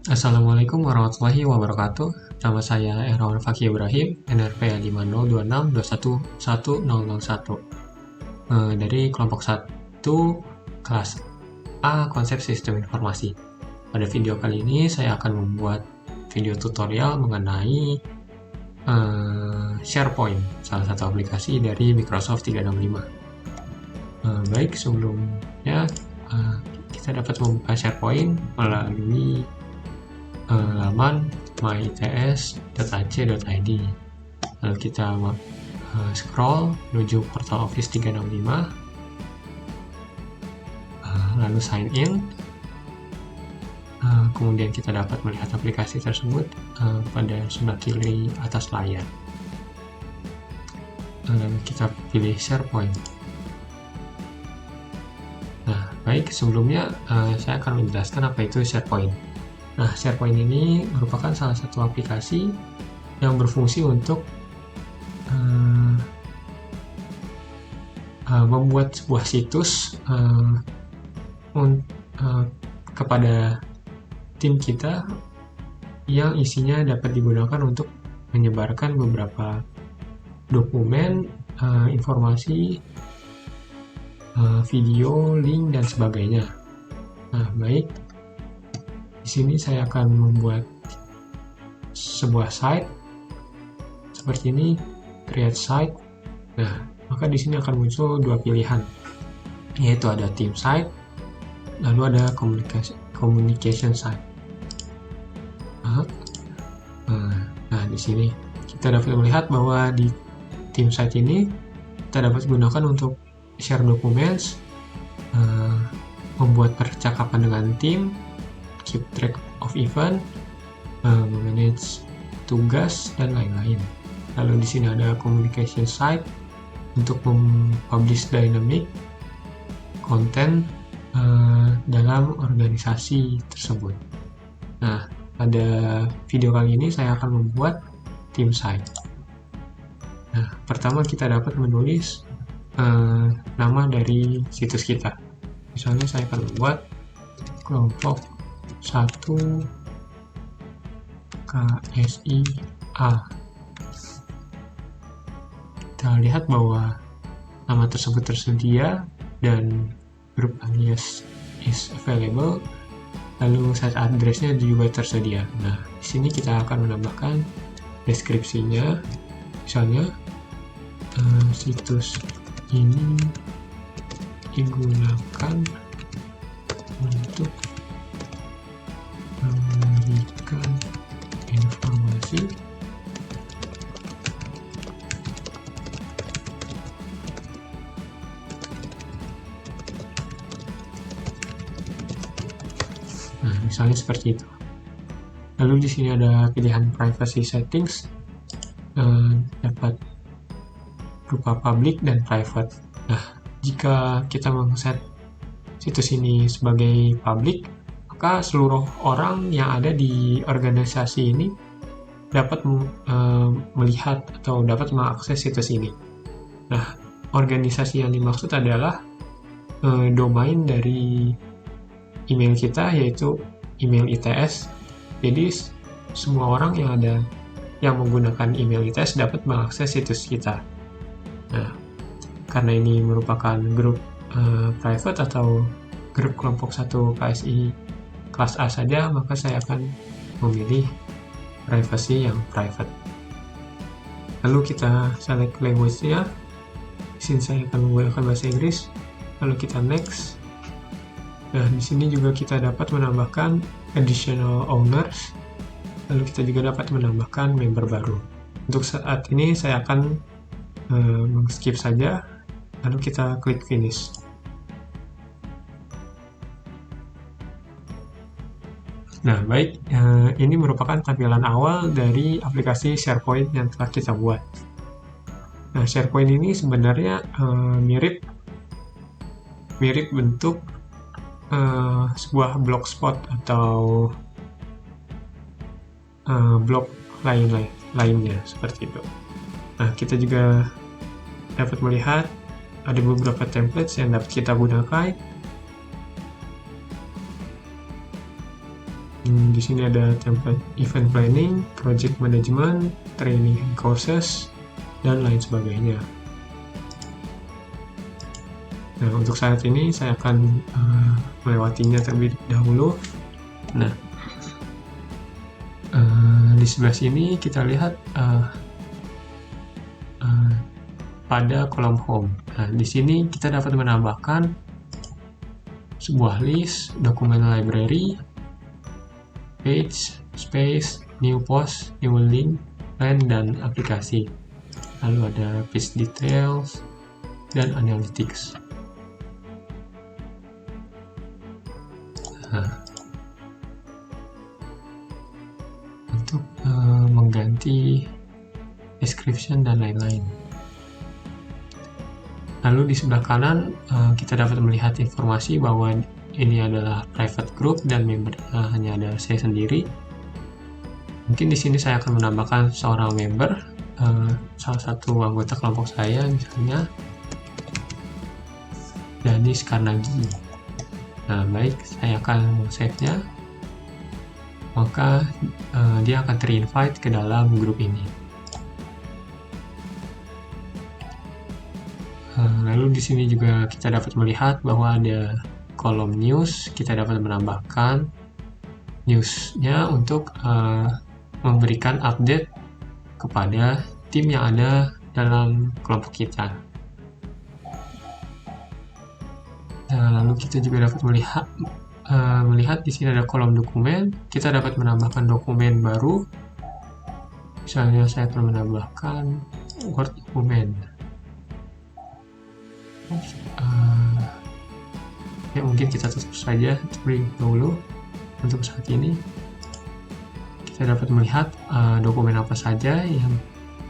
Assalamualaikum warahmatullahi wabarakatuh. Nama saya Erwan Fakih Ibrahim, NRP 5026211001. Dari kelompok 1 kelas A Konsep Sistem Informasi. Pada video kali ini saya akan membuat video tutorial mengenai SharePoint, salah satu aplikasi dari Microsoft 365. Baik, sebelumnya kita dapat membuka SharePoint melalui laman myits.ac.id. Lalu kita scroll menuju portal Office 365, lalu sign in. Kemudian kita dapat melihat aplikasi tersebut pada sebelah kiri atas layar. Lalu kita pilih SharePoint. Nah, baik, sebelumnya saya akan menjelaskan apa itu SharePoint. Nah, SharePoint ini merupakan salah satu aplikasi yang berfungsi untuk membuat sebuah situs kepada tim kita yang isinya dapat digunakan untuk menyebarkan beberapa dokumen, informasi, video, link, dan sebagainya. Nah, baik. Di sini saya akan membuat sebuah site seperti ini, create site. Nah, maka di sini akan muncul dua pilihan, yaitu ada team site, lalu ada communication site. Nah, di sini kita dapat melihat bahwa di team site ini kita dapat gunakan untuk share documents, membuat percakapan dengan tim, keep track of event, manage tugas, dan lain-lain. Lalu di sini ada communication site untuk mempublish dynamic content dalam organisasi tersebut. Nah, pada video kali ini saya akan membuat team site. Nah, pertama kita dapat menulis nama dari situs kita. Misalnya saya akan membuat kelompok 1 KSIA. Kita lihat bahwa nama tersebut tersedia dan group alias is available, lalu site address-nya juga tersedia. Nah, di sini kita akan menambahkan deskripsinya, misalnya situs ini digunakan untuk memberikan informasi misalnya seperti itu. Lalu di sini ada pilihan privacy settings, dapat berupa public dan private. Nah, jika kita mengset situs ini sebagai public, maka seluruh orang yang ada di organisasi ini dapat melihat atau dapat mengakses situs ini. Nah, organisasi yang dimaksud adalah domain dari email kita, yaitu email ITS. Jadi semua orang yang menggunakan email ITS dapat mengakses situs kita. Nah, karena ini merupakan grup private atau grup kelompok 1 KSI kelas A saja, maka saya akan memilih privacy yang private. Lalu kita select language-nya. Di sini saya akan menggunakan bahasa Inggris. Lalu kita next. Nah, di sini juga kita dapat menambahkan additional owners. Lalu kita juga dapat menambahkan member baru. Untuk saat ini saya akan skip saja. Lalu kita klik finish. Nah, baik, ini merupakan tampilan awal dari aplikasi SharePoint yang telah kita buat. Nah, SharePoint ini sebenarnya mirip bentuk sebuah blogspot atau blog lainnya seperti itu. Nah, kita juga dapat melihat ada beberapa templates yang dapat kita gunakan. Di sini ada template event planning, project management, training and courses, dan lain sebagainya. Nah, untuk saat ini saya akan melewatinya terlebih dahulu. Nah, di sebelah sini kita lihat pada kolom home. Nah, di sini kita dapat menambahkan sebuah list, dokumen library, page, space, new post, new link, plan, dan aplikasi. Lalu ada page details dan analytics. Nah, untuk mengganti description dan lain-lain. Lalu di sebelah kanan kita dapat melihat informasi bahwa ini adalah private group dan membernya hanya ada saya sendiri. Mungkin di sini saya akan menambahkan seorang member, salah satu anggota kelompok saya, misalnya Danis Karnagi. Nah, baik, saya akan save-nya. Maka dia akan terinvite ke dalam grup ini. Lalu di sini juga kita dapat melihat bahwa ada kolom news. Kita dapat menambahkan news-nya untuk memberikan update kepada tim yang ada dalam kelompok kita. Nah, lalu kita juga dapat melihat di sini ada kolom dokumen. Kita dapat menambahkan dokumen baru. Misalnya saya akan menambahkan Word dokumen. Ya, mungkin kita tutup saja terlebih dahulu. Untuk saat ini kita dapat melihat dokumen apa saja yang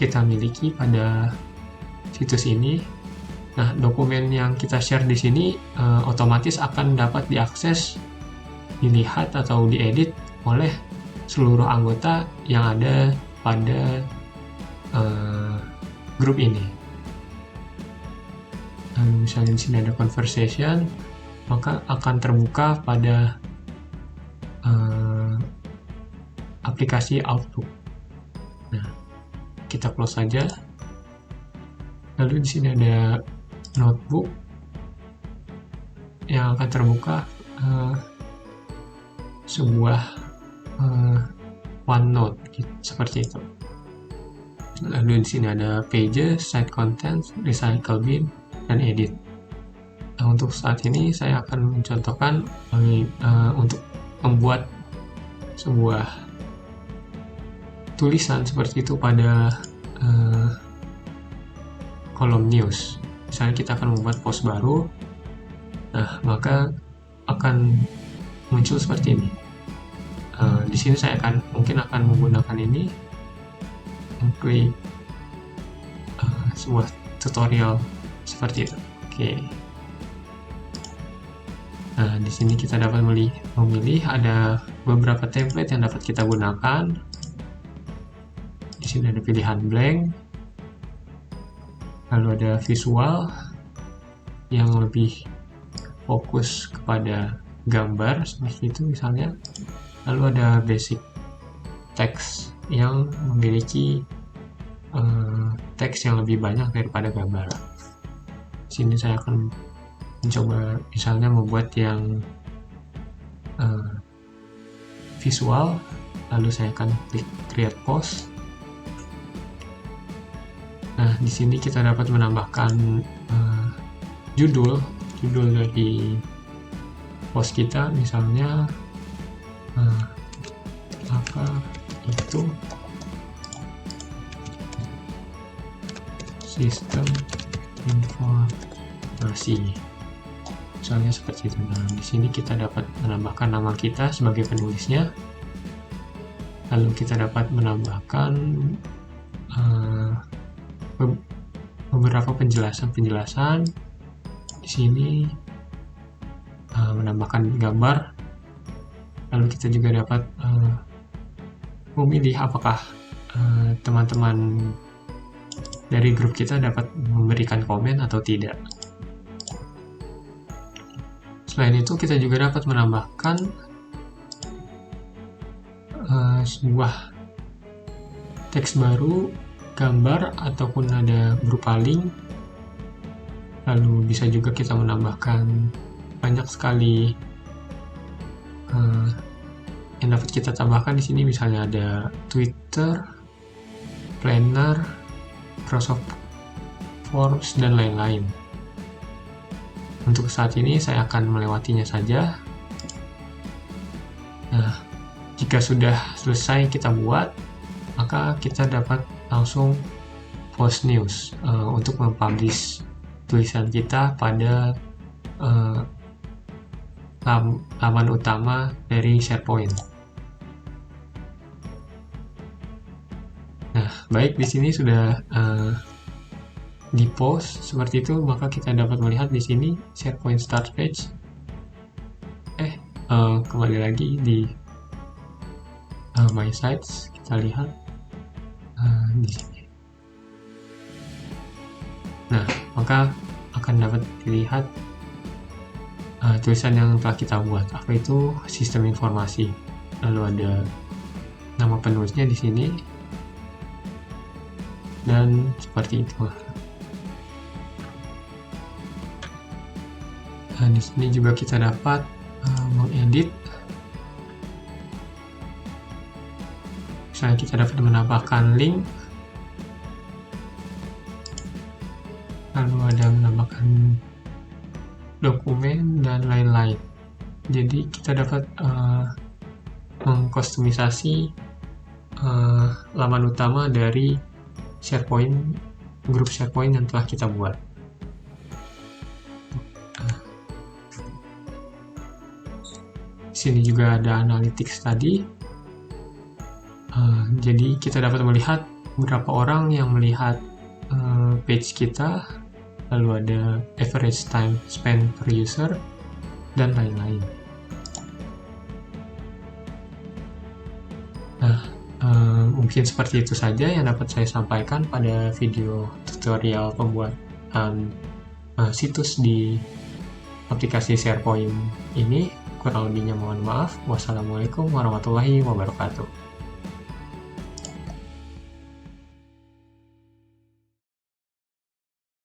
kita miliki pada situs ini. Nah, dokumen yang kita share di sini otomatis akan dapat diakses, dilihat atau diedit oleh seluruh anggota yang ada pada grup ini. Misalnya di sini ada conversation, maka akan terbuka pada aplikasi Outlook. Nah, kita close saja. Lalu di sini ada notebook yang akan terbuka sebuah OneNote seperti itu. Lalu di sini ada pages, site contents, recycle bin, dan edit. Nah, untuk saat ini saya akan mencontohkan untuk membuat sebuah tulisan seperti itu pada kolom news. Misalnya kita akan membuat post baru, nah maka akan muncul seperti ini. Di sini saya mungkin akan menggunakan ini untuk sebuah tutorial seperti itu. Oke. Nah, di sini kita dapat memilih ada beberapa template yang dapat kita gunakan. Di sini ada pilihan blank. Lalu ada visual yang lebih fokus kepada gambar seperti itu misalnya. Lalu ada basic text yang memiliki teks yang lebih banyak daripada gambar. Sini saya akan mencoba misalnya membuat yang visual, lalu saya akan klik create post. Nah, di sini kita dapat menambahkan judul dari post kita, misalnya apa itu sistem informasi, misalnya seperti itu. Nah, di sini kita dapat menambahkan nama kita sebagai penulisnya, lalu kita dapat menambahkan beberapa penjelasan di sini, menambahkan gambar, lalu kita juga dapat memilih apakah teman-teman dari grup kita dapat memberikan komen atau tidak. Selain itu, kita juga dapat menambahkan sebuah teks baru, gambar, ataupun ada berupa link. Lalu bisa juga kita menambahkan banyak sekali yang dapat kita tambahkan di sini, misalnya ada Twitter, Planner, Microsoft Forms, dan lain-lain. Untuk saat ini saya akan melewatinya saja. Nah, jika sudah selesai kita buat, maka kita dapat langsung post news untuk mempublish tulisan kita pada laman utama dari SharePoint. Nah, baik, di sini sudah di post seperti itu, maka kita dapat melihat di sini SharePoint Start Page. Kembali lagi di My Sites, kita lihat di sini. Nah, maka akan dapat dilihat tulisan yang telah kita buat. Apa itu sistem informasi? Lalu ada nama penulisnya di sini, dan seperti itu. Nah, di sini juga kita dapat mengedit. Misalnya kita dapat menambahkan link, lalu ada menambahkan dokumen dan lain-lain. Jadi kita dapat mengkustomisasi laman utama dari SharePoint, grup SharePoint yang telah kita buat. Di sini juga ada analytics tadi. Jadi kita dapat melihat berapa orang yang melihat page kita, lalu ada average time spent per user, dan lain-lain. Nah, mungkin seperti itu saja yang dapat saya sampaikan pada video tutorial pembuatan situs di aplikasi SharePoint ini. Kurang lebihnya mohon maaf. Wassalamualaikum warahmatullahi wabarakatuh.